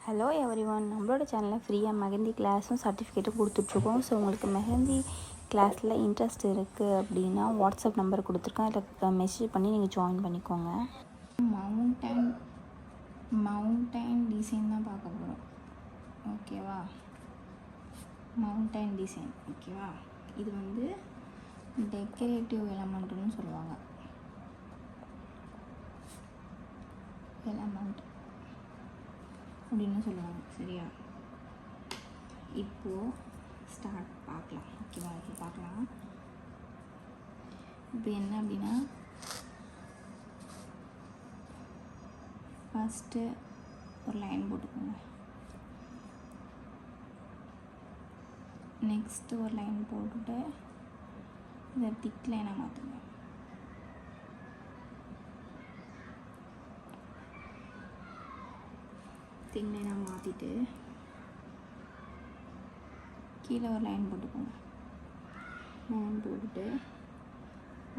Hello everyone, நம்மளோட சேனலில் ஃப்ரீயாக மெஹந்தி கிளாஸும் சர்டிஃபிகேட்டும் கொடுத்துட்ருக்கோம். ஸோ உங்களுக்கு மெஹந்தி கிளாஸில் இன்ட்ரெஸ்ட் இருக்குது அப்படின்னா வாட்ஸ்அப் நம்பர் கொடுத்துருக்கேன். அதில் மெசேஜ் பண்ணி நீங்கள் ஜாயின் பண்ணிக்கோங்க. மவுண்டைன் டிசைன் தான் பார்க்க போகிறோம். ஓகேவா? Mountain design. ஓகேவா? இது வந்து டெக்கரேட்டிவ் எலமெண்ட்டுன்னு சொல்லுவாங்க. எலமெண்ட் அப்படின்னு சொல்லுவாங்க. சரியா? இப்போது ஸ்டார்ட் பார்க்கலாம். ஓகேவா? இப்போ பார்க்கலாம். இப்போ என்ன அப்படின்னா, ஃபஸ்ட்டு ஒரு லைன் போட்டுக்கோங்க. நெக்ஸ்ட்டு ஒரு லைன் போட்டுட்டு இதை திக் லைனாக மாற்றுங்க. திக் லைனாக மாற்றிட்டு கீழே ஒரு லைன் போட்டுக்கோங்க. லைன் போட்டுட்டு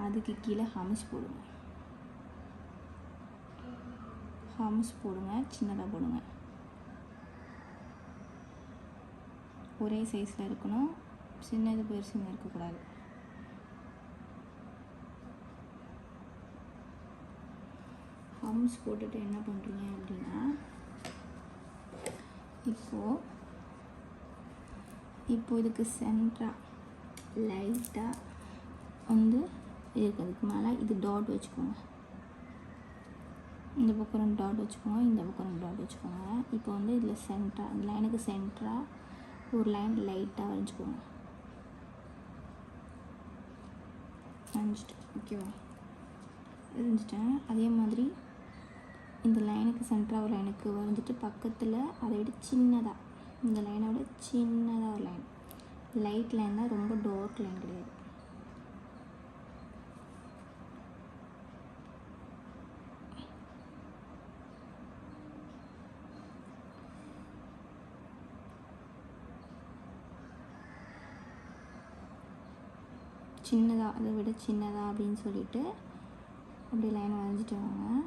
அதுக்கு கீழே ஹம்ஸ் போடுங்க. ஹம்ஸ் போடுங்க, சின்னதாக போடுங்க. ஒரே சைஸில் இருக்கணும், சின்னது பெருசுன்னு இருக்கக்கூடாது. ஹம்ஸ் போட்டுட்டு என்ன பண்ணுறீங்க அப்படின்னா, இப்போ இதுக்கு சென்டராக லைட்டாக வந்து இருக்கிறதுக்கு மேலே இது டாட் வச்சுக்கோங்க. இந்த பக்கம் 2 டாட் வச்சுக்கோங்க, இந்த பக்கம் 2 டாட் வச்சுக்கோங்க. இப்போ வந்து இதில் சென்டராக, இந்த லைனுக்கு சென்டராக ஒரு லைன் லைட்டாக வரைஞ்சிக்கோங்க. வரைஞ்சிட்டு ஓகேவா? வரைஞ்சிட்டேன். அதே மாதிரி இந்த லைனுக்கு சென்டராக ஒரு லைனுக்கு வரைஞ்சிட்டு பக்கத்தில் அதை விட சின்னதாக, இந்த லைனை விட சின்னதாக ஒரு லைன், லைட் லைன் தான், ரொம்ப டார்க் லைன் கிடையாது. சின்னதாக, அதை விட சின்னதாக அப்படின்னு சொல்லிட்டு அப்படி லைன் வரைஞ்சிட்டு வாங்க.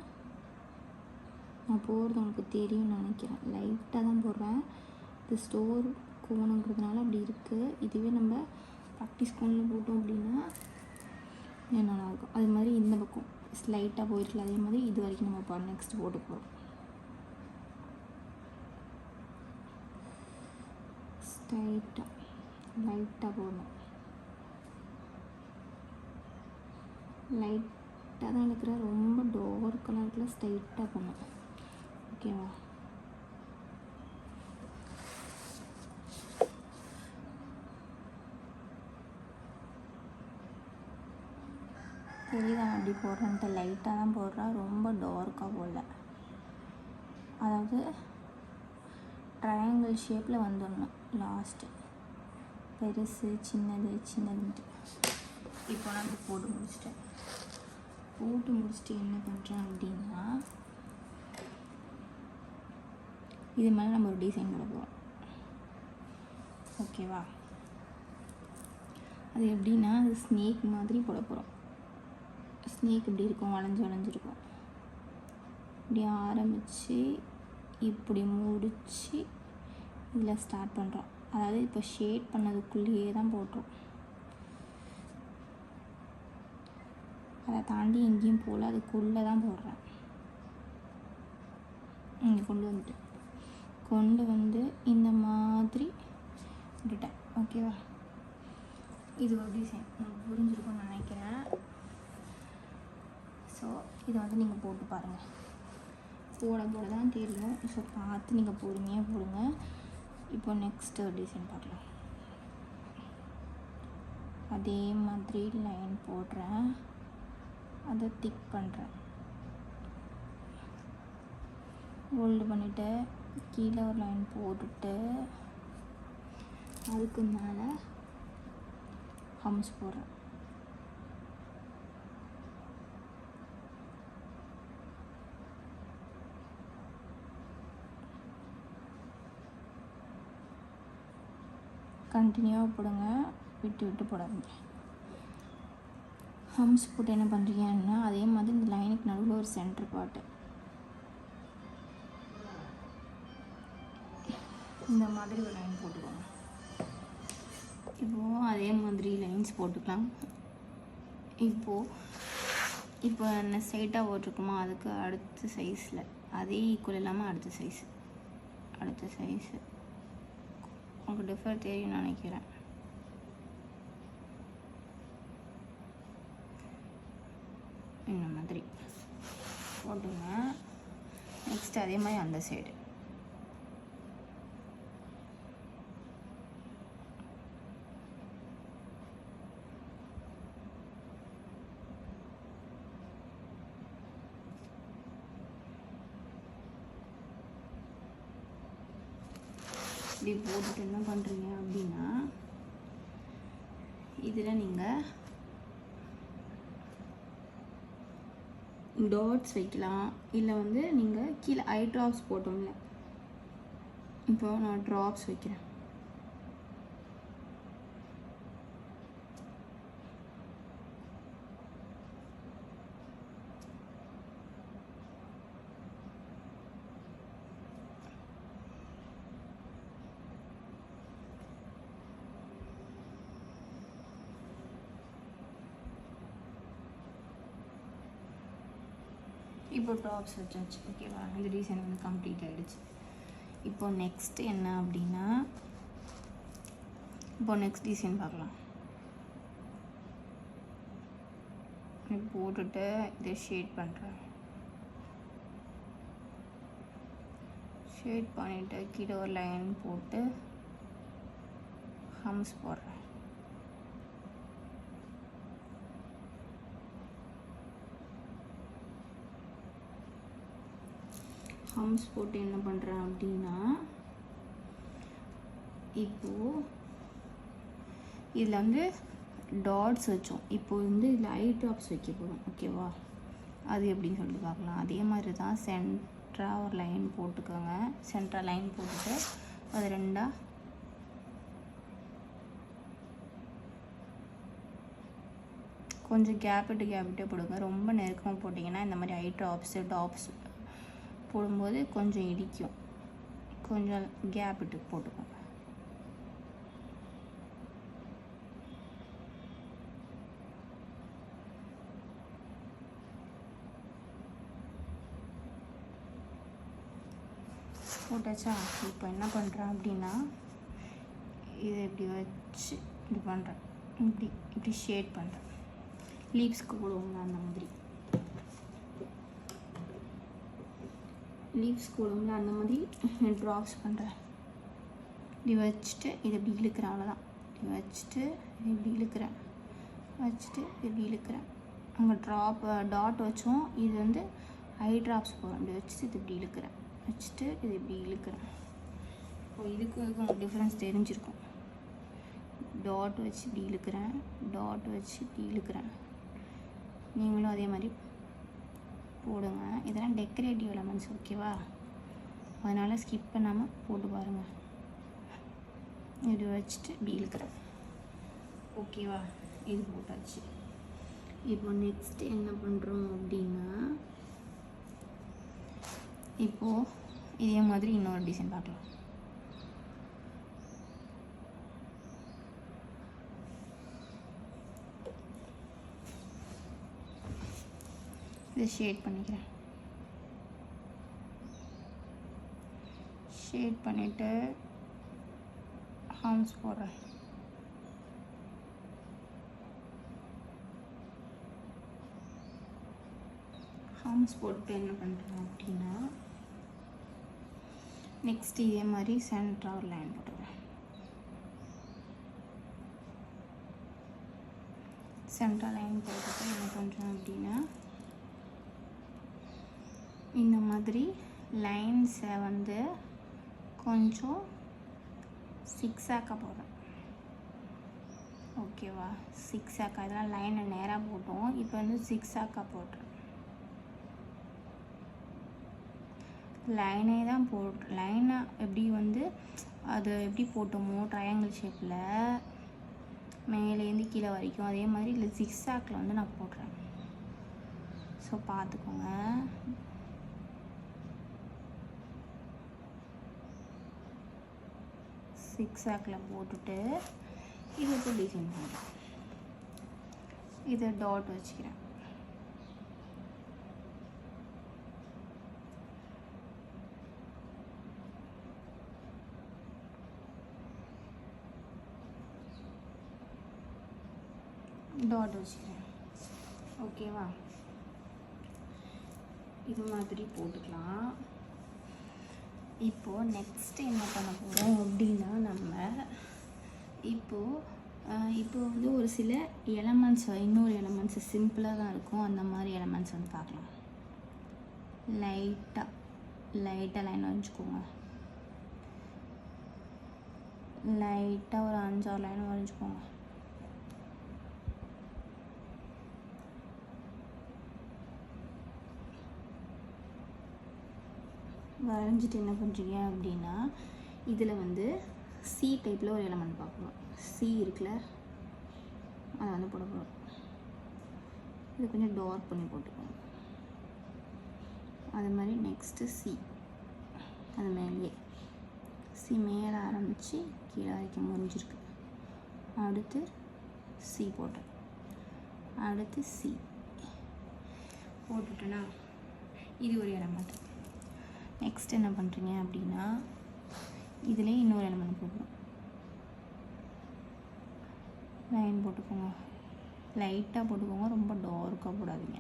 நான் போடுறது உங்களுக்கு தெரியும்னு நினைக்கிறேன். லைட்டாக தான் போடுறேன். இது ஸ்டோர் கோணுங்கிறதுனால அப்படி இருக்குது. இதுவே நம்ம ப்ராக்டிஸ் கோனில் போட்டோம் அப்படின்னா நல்லாயிருக்கும். அது மாதிரி இந்த பக்கம் ஸ்லைட்டாக போயிருக்கல, அதே மாதிரி இது வரைக்கும் நம்ம நெக்ஸ்ட் போட்டு போகிறோம். ஸ்ட்ரைட்டாக லைட்டாக போடணும். லைட்டாக தான் இருக்கிற, ரொம்ப டார்க் கலரில் ஸ்ட்ரைட்டாக பண்ணணும். ஓகேவா? தெரியுதா அப்படி போடுறேன்ட்டு? லைட்டாக தான் போடுறேன், ரொம்ப டார்க்காக போடல. அதாவது ட்ரையாங்கிள் ஷேப்பில் வந்துடணும் லாஸ்ட்டு, பெருசு சின்னது சின்னதுன்ட்டு. இப்போ நான் இது போட்டு முடிச்சிட்டேன். போட்டு முடிச்சுட்டு என்ன பண்ணுறேன் அப்படின்னா, இது மேலே நம்ம ஒரு டிசைன் போட போகிறோம். ஓகேவா? அது எப்படின்னா, அது ஸ்னேக் மாதிரி போட போகிறோம். ஸ்னேக் இப்படி இருக்கும், வளைஞ்சிருக்கும். இப்படி ஆரம்பித்து இப்படி முடித்து இதில் ஸ்டார்ட் பண்ணுறோம். அதாவது இப்போ ஷேட் பண்ணதுக்குள்ளேயே தான் போடுறோம். அதை தாண்டி எங்கேயும் போகல, அதுக்குள்ளே தான் போடுறேன். இங்கே கொண்டு வந்து இந்த மாதிரி விட்டுட்டேன். ஓகேவா? இது ஒரு டிசைன் உங்களுக்கு புரிஞ்சிருக்கும்னு நினைக்கிறேன். ஸோ இதை வந்து நீங்கள் போட்டு பாருங்கள். போட தான் தெரியும். ஸோ பார்த்து நீங்கள் பொறுமையாக போடுங்க. இப்போ நெக்ஸ்ட்டு ஒரு டிசைன் பார்க்கலாம். அதே மாதிரி லைன் போடுறேன், அதை திக் பண்ணுறேன். ஹோல்டு பண்ணிவிட்டு கீழே ஒரு லைன் போட்டுட்டு அதுக்கு மேலே ஹம்ஸ் போடுறேன். கண்டினியூவாக போடுங்க, விட்டு போடாதீங்க. ஹம்ஸ் போட்டு என்ன பண்ணுறீங்கன்னா, அதே மாதிரி இந்த லைனுக்கு நடுவில் ஒரு சென்டர் பார்ட்டு இந்த மாதிரி ஒரு லைன் போட்டுக்கோங்க. இப்போது அதே மாதிரி லைன்ஸ் போட்டுக்கலாம். இப்போ என்ன ஸ்ட்ரைட்டாக போட்டிருக்குமா, அதுக்கு அடுத்த சைஸில் அதே ஈக்குவல் இல்லாமல் அடுத்த சைஸு உங்களுக்கு டிஃபர் தெரியும்னு நினைக்கிறேன். இந்த மாதிரி போட்டுங்க. நெக்ஸ்ட் அதே மாதிரி அந்த சைடு இப்படி போட்டுட்டு என்ன பண்ணுறீங்க அப்படின்னா, இதில் நீங்கள் டாட்ஸ் வைக்கலாம். இல்லை நீங்கள் கீழே ஐ ட்ராப்ஸ் போட்டோம்ல, இப்போ நான் ட்ராப்ஸ் வைக்கிறேன். இப்போ டாப்ஸ் வச்சாச்சு. ஓகேவா, இந்த டிசைன் கம்ப்ளீட் ஆகிடுச்சு. இப்போ நெக்ஸ்ட் என்ன அப்படின்னா, இப்போ நெக்ஸ்ட் டிசைன் பார்க்கலாம். போட்டுட்டு இதை ஷேட் பண்ணுறேன். ஷேட் பண்ணிவிட்டு கீழே ஒரு லைன் போட்டு ஹம்ஸ் போடுறேன். ஹம்ஸ் போட்டு என்ன பண்ணுறேன் அப்படின்னா, இப்போது இதில் டாட்ஸ் வச்சோம். இப்போது இதில் ஐ ட்ராப்ஸ் வைக்க போகிறோம். ஓகேவா, அது எப்படின்னு சொல்லிட்டு பார்க்கலாம். அதே மாதிரி தான் சென்டராக ஒரு லைன் போட்டுக்கோங்க. சென்டராக லைன் போட்டுட்டு அது ரெண்டாக கொஞ்சம் கேப்பிட்டு போடுங்க. ரொம்ப நெருக்கமாக போட்டிங்கன்னா இந்த மாதிரி ஐ டாப்ஸ் போடும்போது கொஞ்சம் இடிக்கும். கொஞ்சம் கேப் விட்டு போட்டுக்கோங்க. போட்டாச்சா? இப்போ என்ன பண்ணுறேன் அப்படின்னா, இதை இப்படி வச்சு இப்படி பண்ணுறேன். இப்படி ஷேட் பண்ணுறேன். லீவ்ஸ்க்கு போடுவோங்க அந்த மாதிரி. லீவ்ஸ் போடுவோம்ல அந்த மாதிரி ட்ராப்ஸ் பண்ணுறேன். இப்படி வச்சுட்டு இதை இப்படி இழுக்கிறேன். அவ்வளோதான். இப்படி வச்சுட்டு இது இப்படி இழுக்கிறேன். இப்படி இழுக்கிறேன். அங்கே டாட் வச்சோம். இது ஐ ட்ராப்ஸ் போகிறோம். இப்படி வச்சுட்டு இது இப்படி இழுக்கிறேன். வச்சுட்டு இது இப்படி இழுக்கிறேன். இப்போ இதுக்கு உங்களுக்கு டிஃப்ரென்ஸ் தெரிஞ்சிருக்கும். டாட் வச்சு இப்படி இழுக்கிறேன். டாட் வச்சு இப்படி இழுக்கிறேன். நீங்களும் அதே மாதிரி போடுங்க. இதெல்லாம் டெக்கரேட்டிவ் எலமெண்ட்ஸ். ஓகேவா, அதனால் ஸ்கிப் பண்ணாமல் போட்டு பாருங்கள். இப்படி வச்சுட்டு இப்படி இழுக்கிறேன். ஓகேவா, இது போட்டாச்சு. இப்போ நெக்ஸ்ட் என்ன பண்ணுறோம் அப்படின்னா, இப்போது இதே மாதிரி இன்னொரு டிசைன் பார்க்கலாம். இதை ஷேட் பண்ணிக்கிறேன். ஷேட் பண்ணிவிட்டு ஹார்ம்ஸ் போடுறேன். ஹார்ம்ஸ் போட்டு என்ன பண்ணுறேன் அப்படின்னா, நெக்ஸ்ட் இதே மாதிரி சென்டராக ஒரு லைன் போட்டுக்கிறேன். சென்டராக லைன் போட்டுட்டு என்ன பண்ணுறேன் அப்படின்னா, இந்த மாதிரி லைன்ஸை கொஞ்சம் சிக்ஸாக்காக போடுறேன். ஓகேவா, சிக்ஸாக்கா. இதெல்லாம் லைனை நேராக போட்டோம். இப்போ சிக்ஸாக்கா போடுறேன். லைனே தான் லைனை எப்படி அது எப்படி போட்டோமோ ட்ரையாங்கிள் ஷேப்பில் மேலேருந்து கீழே வரைக்கும், அதே மாதிரி இல்லை சிக்ஸாக்கில் நான் போடுறேன். ஸோ பார்த்துக்கோங்க. சிக்ஸாக்கில் போட்டுட்டு இதுக்கு டிசைன் பண்ணுறேன். இதை டாட் வச்சுக்கிறேன். டாட் வச்சுக்கிறேன். ஓகேவா? இது மாதிரி போட்டுக்கலாம். இப்போது நெக்ஸ்ட்டு என்ன பண்ண போகிறோம் அப்படின்னா, நம்ம இப்போ வந்து ஒரு சில எலமெண்ட்ஸ், இன்னொரு எலமெண்ட்ஸ் சிம்பிளாக தான் இருக்கும், அந்த மாதிரி எலமெண்ட்ஸ் வந்து பார்க்கலாம். லைட்டாக லைன் வரைஞ்சிக்கோங்க. லைட்டாக ஒரு 5-6 லைன் வரைஞ்சிக்கோங்க. வரைஞ்சிட்டு என்ன பண்ணுறீங்க அப்படின்னா, இதில் வந்து சி டைப்பில் ஒரு எலமெண்ட் பார்க்கணும். சி இருக்குல்ல, அதை வந்து போட போகிறோம். இது கொஞ்சம் டார்க் பண்ணி போட்டுக்கோங்க. அது மாதிரி நெக்ஸ்ட்டு சி, அது மேலேயே சி மேலே ஆரம்பித்து கீழே வரைக்கும் முடிஞ்சிருக்கு. அடுத்து சி போட்டேன். அடுத்து சி போட்டுட்டேன்னா இது ஒரு எலமெண்ட். நெக்ஸ்ட் என்ன பண்ணுறீங்க அப்படின்னா, இதிலே இன்னொரு எலமெண்ட் போடுறோம். லைன் போட்டுக்கோங்க. லைட்டாக போட்டுக்கோங்க, ரொம்ப டார்க்காக போடாதீங்க.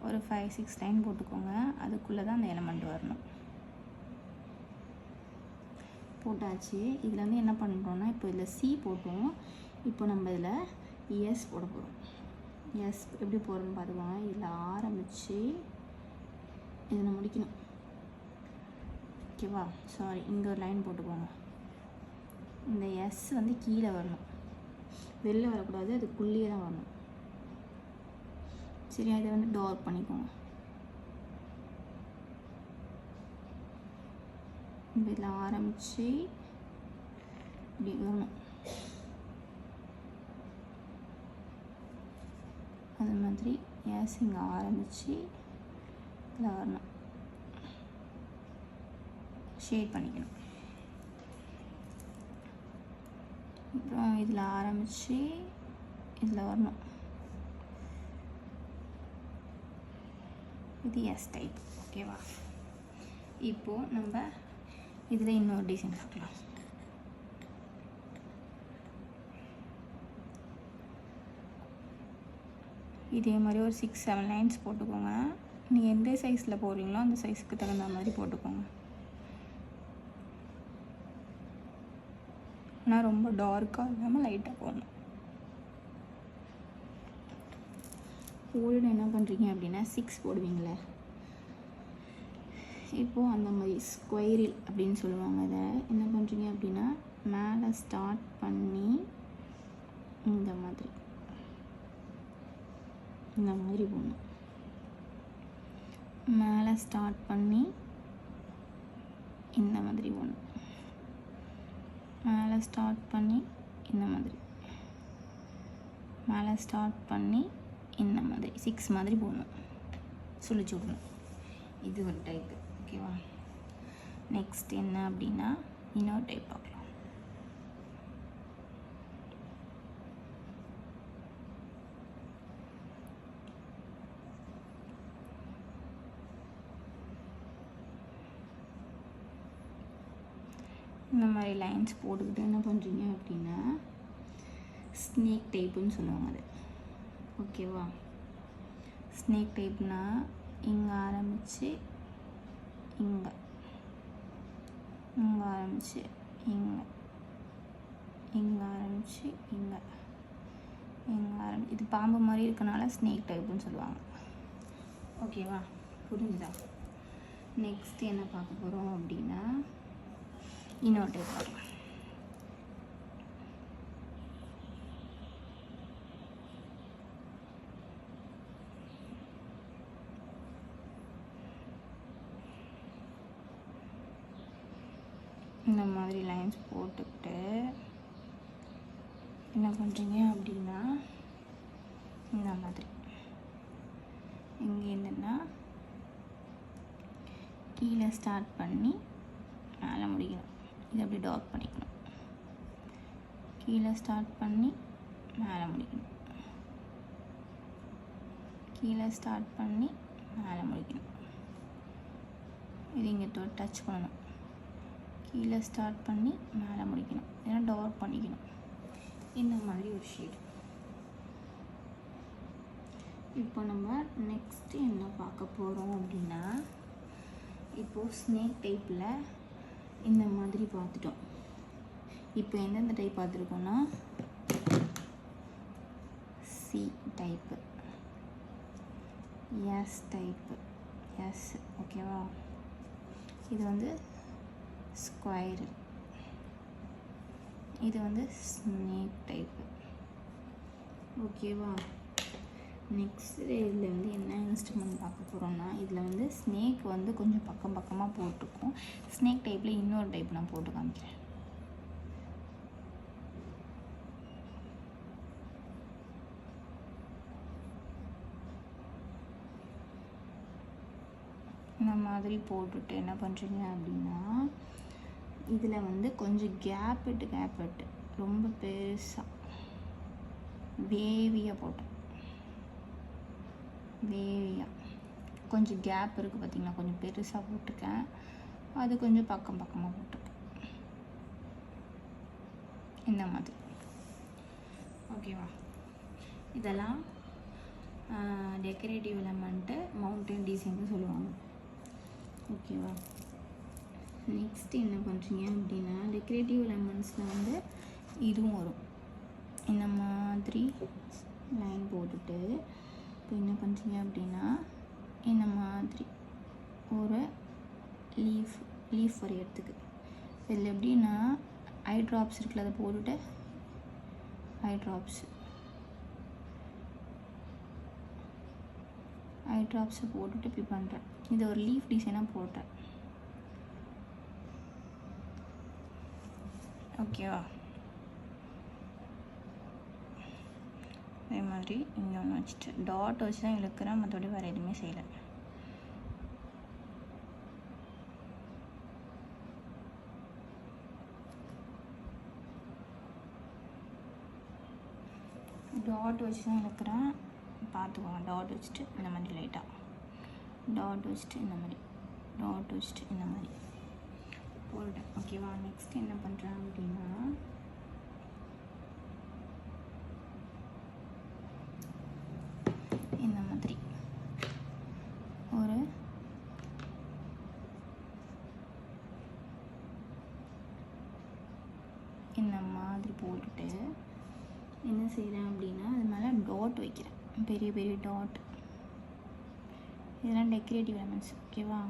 ஒரு 5-6 லைன் போட்டுக்கோங்க. அதுக்குள்ளே தான் அந்த எலமெண்ட் வரணும். போட்டாச்சு. இதில் வந்து என்ன பண்ணுறோன்னா, இப்போ இதில் சி போட்டோம். இப்போ நம்ம இதில் எஸ் போட போகிறோம். எஸ் எப்படி போடுறோன்னு பார்த்துக்கோங்க. இதில் ஆரம்பித்து இதில் முடிக்கணும். ஓகேவா? சாரி, இங்கே ஒரு லைன் போட்டுக்கோங்க. இந்த எஸ் வந்து கீழே வரணும், வெளில வரக்கூடாது, அதுக்குள்ளேயே தான் வரணும். சரியா? இதை வந்து டார்க் பண்ணிக்கோங்க. இதில் ஆரம்பித்து இப்படி வரணும். அது மாதிரி எஸ் இங்கே ஆரம்பித்து இதில் வரணும். ஷேட் பண்ணிக்கணும். அப்புறம் இதில் ஆரம்பித்து இதில் வரணும். இது எஸ் டைப். ஓகேவா? இப்போது நம்ம இதில் இன்னொரு டிசைன் பார்க்கலாம். இதே மாதிரி ஒரு 6-7 லைன்ஸ் போட்டுக்கோங்க. நீங்கள் எந்த சைஸில் போடுறீங்களோ அந்த சைஸுக்கு தகுந்த மாதிரி போட்டுக்கோங்க. ஆனால் ரொம்ப டார்க்காக இல்லாமல் லைட்டாக போடணும். போல்டு என்ன பண்ணுறீங்க அப்படின்னா, 6 போடுவீங்களே, இப்போது அந்த மாதிரி ஸ்கொயரில் அப்படின்னு சொல்லுவாங்க. அதை என்ன பண்ணுறீங்க அப்படின்னா, மேலே ஸ்டார்ட் பண்ணி இந்த மாதிரி போடணும். மேலே ஸ்டார்ட் பண்ணி இந்த மாதிரி போடணும். மேலே ஸ்டார்ட் பண்ணி இந்த மாதிரி, மேலே ஸ்டார்ட் பண்ணி இந்த மாதிரி 6 மாதிரி போடணும். சுழிச்சு விடணும். இது ஒரு டைப்பு. ஓகேவா? நெக்ஸ்ட் என்ன அப்படின்னா, இன்னொரு டைப் பார்க்கலாம். இந்த மாதிரி லைன்ஸ் போட்டுக்கிட்டு என்ன பண்ணுறீங்க அப்படின்னா, ஸ்னேக் டைப்புன்னு சொல்லுவாங்க அது. ஓகேவா? ஸ்னேக் டைப்னால் இங்கே ஆரம்பித்து இங்கே ஆரம்பித்து இங்கே ஆரம்பித்து இங்கே இது பாம்பு மாதிரி இருக்கனால ஸ்னேக் டைப்புன்னு சொல்லுவாங்க. ஓகேவா? புரிஞ்சுதா? நெக்ஸ்ட் என்ன பார்க்க போகிறோம் அப்படின்னா, இன்னொரு டைப் பார்க்கலாம். இந்த மாதிரி லைன்ஸ் போட்டுக்கிட்டு என்ன பண்ணுறீங்க அப்படின்னா, இந்த மாதிரி இங்கே என்னென்னா கீழே ஸ்டார்ட் பண்ணி மேலே முடிக்கணும். இதை அப்படி டாட் பண்ணிக்கணும். கீழே ஸ்டார்ட் பண்ணி மேலே முடிக்கணும். கீழே ஸ்டார்ட் பண்ணி மேலே முடிக்கணும். இது இங்கே டச் பண்ணணும். கீழே ஸ்டார்ட் பண்ணி மேலே முடிக்கணும். ஏன்னா டாட் பண்ணிக்கணும். இந்த மாதிரி ஒரு ஷேடு. இப்போ நம்ம நெக்ஸ்ட்டு என்ன பார்க்க போகிறோம் அப்படின்னா, இப்போது ஸ்னேக் டைப்பில் இந்த மாதிரி பார்த்துட்டோம். இப்போ எந்தெந்த டைப் பார்த்துருக்கோன்னா C type, S type, S ஓகேவா. இது வந்து ஸ்கொயரு, இது வந்து ஸ்னேக் டைப்பு ஓகேவா. நெக்ஸ்ட் இதில் வந்து என்ன இன்ஸ்ட்ருமெண்ட் பார்க்க போகிறோம்னா, இதில் வந்து ஸ்னேக் வந்து கொஞ்சம் பக்கம் பக்கமாக போட்டிருக்கோம். ஸ்னேக் டைப்பில் இன்னொரு டைப் நான் போட்டு காமிக்கிறேன். இந்த மாதிரி போட்டுட்டு என்ன பண்ணுறீங்க அப்படின்னா, இதில் வந்து கொஞ்சம் கேப் விட்டு ரொம்ப பெருசாக வேவியாக போட்டேன். வேவியாக கொஞ்சம் கேப் இருக்குது பார்த்திங்களா, கொஞ்சம் பெருசாக போட்டிருக்கேன். அது கொஞ்சம் பக்கமாக போட்டிருக்கேன் இந்த மாதிரி ஓகேவா. இதெல்லாம் டெக்கரேட்டிவ் எலமெண்ட்டு மவுண்டன் டிசைன்னு சொல்லுவாங்க ஓகேவா. நெக்ஸ்ட்டு என்ன பண்ணுறீங்க அப்படின்னா, டெக்கரேட்டிவ் எலமெண்ட்ஸில் வந்து இதுவும் வரும். இந்த மாதிரி லைன் போட்டுட்டு இப்போ என்ன பண்ணுறீங்க அப்படின்னா, இந்த மாதிரி ஒரு லீஃப் வரையறதுக்கு இதில் எப்படின்னா ஐ ட்ராப்ஸ் இருக்குல்ல, அதை போட்டுட்டு ஐ ட்ராப்ஸை போட்டுட்டு இப்படி பண்ணுறேன். இது ஒரு லீஃப் டிசைனாக போட்டேன் ஓகேவா. அதே மாதிரி இங்கே ஒன்று வச்சுட்டு டாட் வச்சு தான் இழுக்கிறேன், மற்றபடி வேறு எதுவுமே செய்யலை. டாட் வச்சு தான் இழுக்கிறேன், பார்த்துக்கோங்க. டாட் வச்சுட்டு இந்த மாதிரி லைட்டாக டாட் வச்சுட்டு இந்த மாதிரி டாட் வச்சுட்டு இந்த மாதிரி போட்டேன் ஓகேவா. நெக்ஸ்ட் என்ன பண்ணுறேன் அப்படின்னா, இந்த மாதிரி ஒரு இந்த மாதிரி போட்டுட்டு என்ன செய்கிறேன் அப்படின்னா, அது மேலே டாட் வைக்கிறேன், பெரிய பெரிய டாட். இதெல்லாம் டெக்கரேட்டிவ் எலமெண்ட்ஸ் ஓகேவா.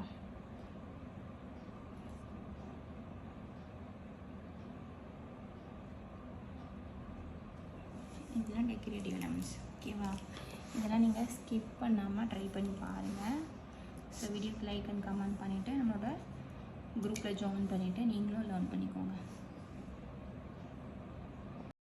இதெல்லாம் டெக்கரேட்டிவ் எலமெண்ட்ஸ் ஓகேவா. இதெல்லாம் நீங்கள் ஸ்கிப் பண்ணாமல் ட்ரை பண்ணி பாருங்கள். ஸோ வீடியோக்கு லைக் அண்ட் கமெண்ட் பண்ணிவிட்டு நம்மளோட குரூப்பில் ஜாயின் பண்ணிவிட்டு நீங்களும் லேர்ன் பண்ணிக்கோங்க.